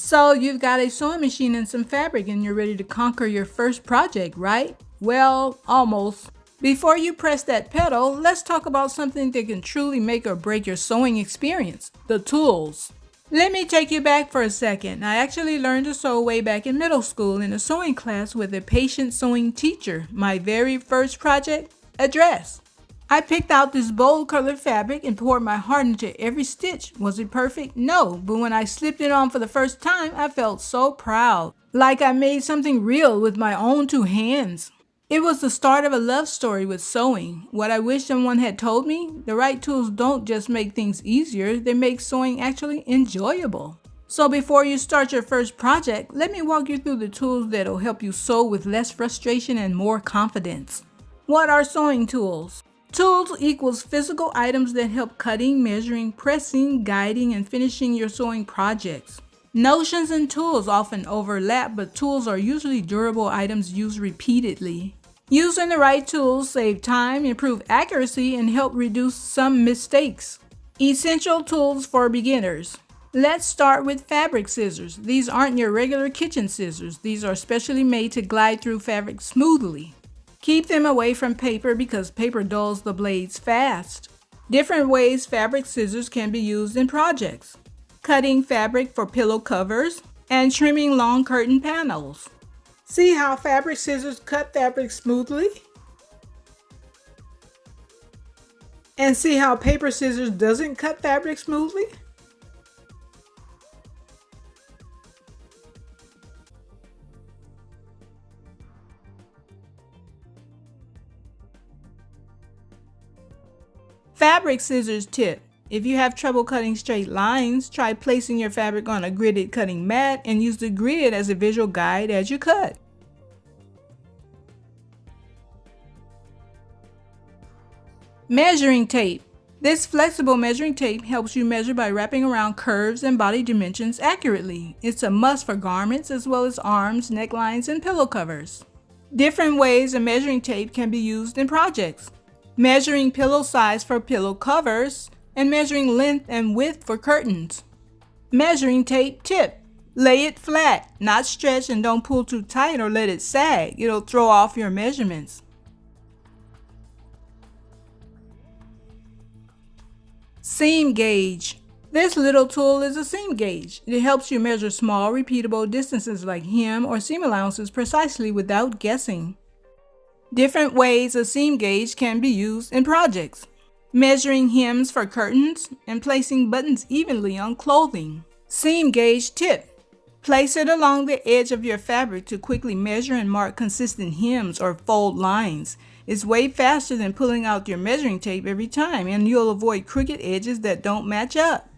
So you've got a sewing machine and some fabric and you're ready to conquer your first project, right? Well, almost. Before you press that pedal, let's talk about something that can truly make or break your sewing experience: the tools. Let me take you back for a second. I actually learned to sew way back in middle school in a sewing class with a patient sewing teacher. My very first project, a dress. I picked out this bold colored fabric and poured my heart into every stitch. Was it perfect? No, but when I slipped it on for the first time, I felt so proud. Like I made something real with my own two hands. It was the start of a love story with sewing. What I wish someone had told me: the right tools don't just make things easier, they make sewing actually enjoyable. So before you start your first project, let me walk you through the tools that'll help you sew with less frustration and more confidence. What are sewing tools? Tools equals physical items that help cutting, measuring, pressing, guiding, and finishing your sewing projects. Notions and tools often overlap, but tools are usually durable items used repeatedly. Using the right tools save time, improve accuracy, and help reduce some mistakes. Essential tools for beginners. Let's start with fabric scissors. These aren't your regular kitchen scissors. These are specially made to glide through fabric smoothly. Keep them away from paper because paper dulls the blades fast. Different ways fabric scissors can be used in projects: cutting fabric for pillow covers and trimming long curtain panels. See how fabric scissors cut fabric smoothly? And see how paper scissors doesn't cut fabric smoothly? Fabric scissors tip. If you have trouble cutting straight lines, try placing your fabric on a gridded cutting mat and use the grid as a visual guide as you cut. Measuring tape. This flexible measuring tape helps you measure by wrapping around curves and body dimensions accurately. It's a must for garments as well as arms, necklines, and pillow covers. Different ways of measuring tape can be used in projects: measuring pillow size for pillow covers and measuring length and width for curtains. Measuring tape tip. Lay it flat, not stretch, and don't pull too tight or let it sag. It'll throw off your measurements. Seam gauge. This little tool is a seam gauge. It helps you measure small, repeatable distances like hem or seam allowances precisely without guessing. Different ways a seam gauge can be used in projects: measuring hems for curtains and placing buttons evenly on clothing. Seam gauge tip. Place it along the edge of your fabric to quickly measure and mark consistent hems or fold lines. It's way faster than pulling out your measuring tape every time, and you'll avoid crooked edges that don't match up.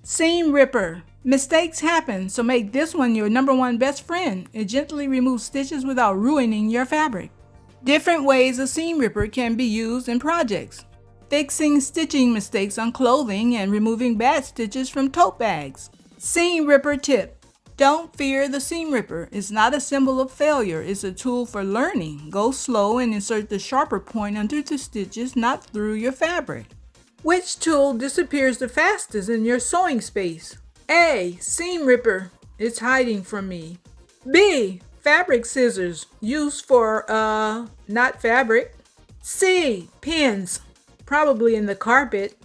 Seam ripper. Mistakes happen, so make this one your number one best friend. It gently removes stitches without ruining your fabric. Different ways a seam ripper can be used in projects: fixing stitching mistakes on clothing and removing bad stitches from tote bags. Seam ripper tip. Don't fear the seam ripper. It's not a symbol of failure. It's a tool for learning. Go slow and insert the sharper point under the stitches, not through your fabric. Which tool disappears the fastest in your sewing space? A. Seam ripper. It's hiding from me. B. Fabric scissors. Used for, not fabric. C. Pins. Probably in the carpet.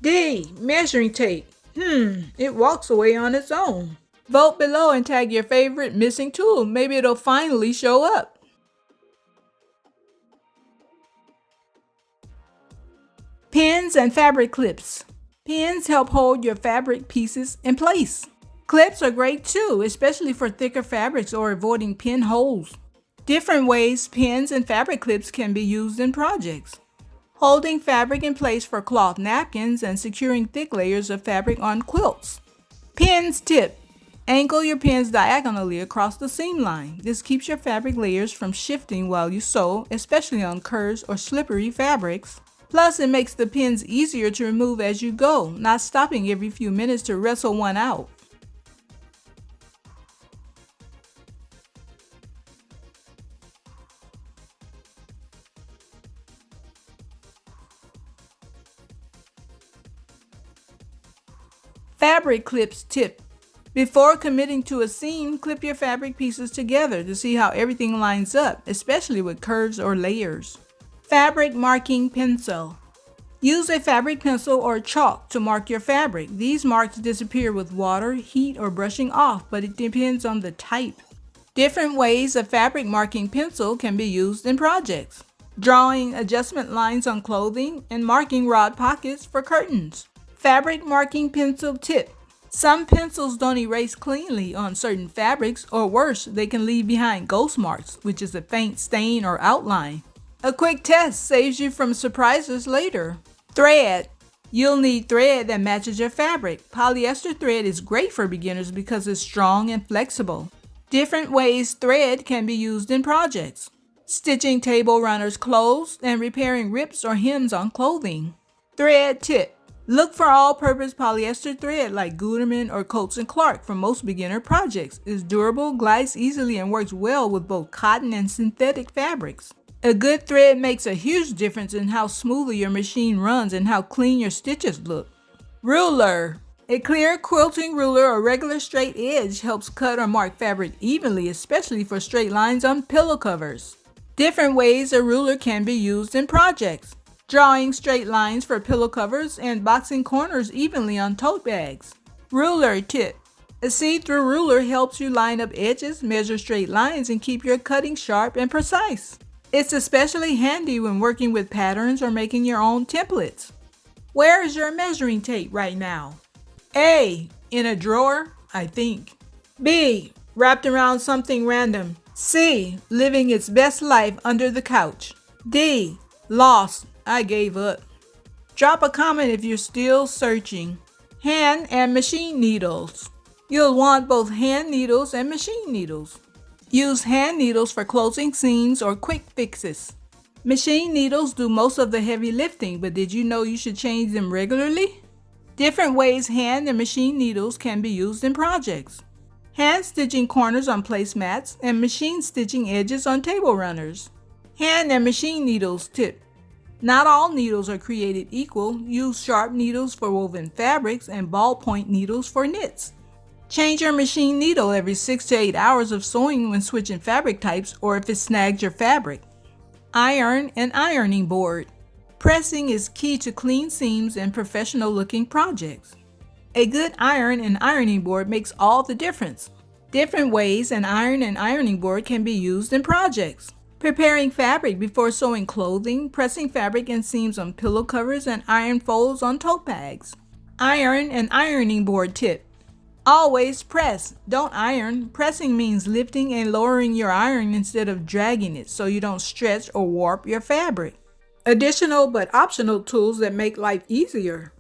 D. Measuring tape. It walks away on its own. Vote below and tag your favorite missing tool. Maybe it'll finally show up. Pins and fabric clips. Pins help hold your fabric pieces in place. Clips are great too, especially for thicker fabrics or avoiding pin holes. Different ways pins and fabric clips can be used in projects: holding fabric in place for cloth napkins and securing thick layers of fabric on quilts. Pins tip. Angle your pins diagonally across the seam line. This keeps your fabric layers from shifting while you sew, especially on curves or slippery fabrics. Plus, it makes the pins easier to remove as you go, not stopping every few minutes to wrestle one out. Fabric clips tip. Before committing to a seam, clip your fabric pieces together to see how everything lines up, especially with curves or layers. Fabric marking pencil. Use a fabric pencil or chalk to mark your fabric. These marks disappear with water, heat, or brushing off, but it depends on the type. Different ways a fabric marking pencil can be used in projects. Drawing adjustment lines on clothing and marking rod pockets for curtains. Fabric marking pencil tip. Some pencils don't erase cleanly on certain fabrics, or worse, they can leave behind ghost marks, which is a faint stain or outline. A quick test saves you from surprises later. Thread. You'll need thread that matches your fabric. Polyester thread is great for beginners because it's strong and flexible. Different ways thread can be used in projects. Stitching table runners closed and repairing rips or hems on clothing. Thread tip. Look for all-purpose polyester thread like Gutermann or Coats & Clark for most beginner projects. It's durable, glides easily, and works well with both cotton and synthetic fabrics. A good thread makes a huge difference in how smoothly your machine runs and how clean your stitches look. Ruler. A clear quilting ruler or regular straight edge helps cut or mark fabric evenly, especially for straight lines on pillow covers. Different ways a ruler can be used in projects. Drawing straight lines for pillow covers and boxing corners evenly on tote bags. Ruler tip. A see-through ruler helps you line up edges, measure straight lines, and keep your cutting sharp and precise. It's especially handy when working with patterns or making your own templates. Where is your measuring tape right now? A. In a drawer, I think. B. Wrapped around something random. C. Living its best life under the couch. D. Lost. I gave up. Drop a comment if you're still searching. Hand and machine needles. You'll want both hand needles and machine needles. Use hand needles for closing seams or quick fixes. Machine needles do most of the heavy lifting, but did you know you should change them regularly? Different ways hand and machine needles can be used in projects. Hand stitching corners on placemats and machine stitching edges on table runners. Hand and machine needles tip. Not all needles are created equal. Use sharp needles for woven fabrics and ballpoint needles for knits. Change your machine needle every 6 to 8 hours of sewing when switching fabric types or if it snags your fabric. Iron and ironing board. Pressing is key to clean seams and professional looking projects. A good iron and ironing board makes all the difference. Different ways an iron and ironing board can be used in projects. Preparing fabric before sewing clothing, pressing fabric and seams on pillow covers, and iron folds on tote bags. Iron and ironing board tip. Always press, don't iron. Pressing means lifting and lowering your iron instead of dragging it so you don't stretch or warp your fabric. Additional but optional tools that make life easier.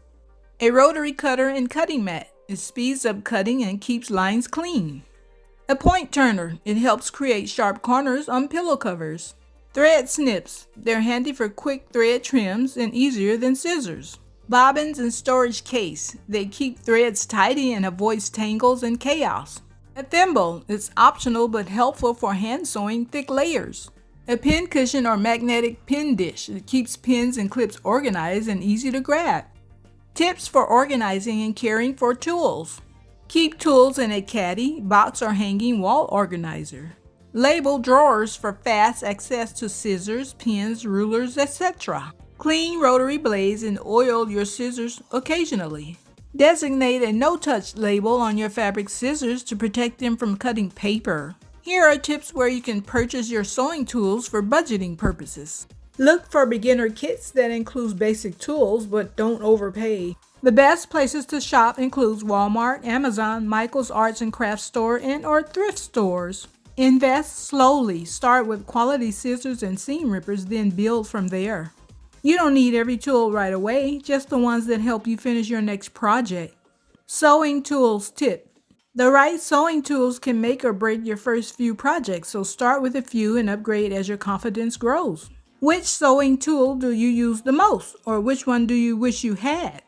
A rotary cutter and cutting mat. It speeds up cutting and keeps lines clean. A point turner. It helps create sharp corners on pillow covers. Thread snips. They're handy for quick thread trims and easier than scissors. Bobbins and storage case. They keep threads tidy and avoids tangles and chaos. A thimble. It's optional but helpful for hand sewing thick layers. A pin cushion or magnetic pin dish. It keeps pins and clips organized and easy to grab. Tips for organizing and caring for tools. Keep tools in a caddy, box, or hanging wall organizer. Label drawers for fast access to scissors, pins, rulers, etc. Clean rotary blades and oil your scissors occasionally. Designate a no-touch label on your fabric scissors to protect them from cutting paper. Here are tips where you can purchase your sewing tools for budgeting purposes. Look for beginner kits that include basic tools but don't overpay. The best places to shop includes Walmart, Amazon, Michael's Arts and Crafts Store, and/or thrift stores. Invest slowly. Start with quality scissors and seam rippers, then build from there. You don't need every tool right away, just the ones that help you finish your next project. Sewing tools tip. The right sewing tools can make or break your first few projects, so start with a few and upgrade as your confidence grows. Which sewing tool do you use the most, or which one do you wish you had?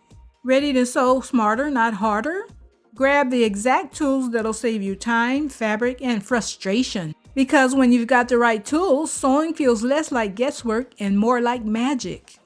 Ready to sew smarter, not harder? Grab the exact tools that'll save you time, fabric, and frustration. Because when you've got the right tools, sewing feels less like guesswork and more like magic.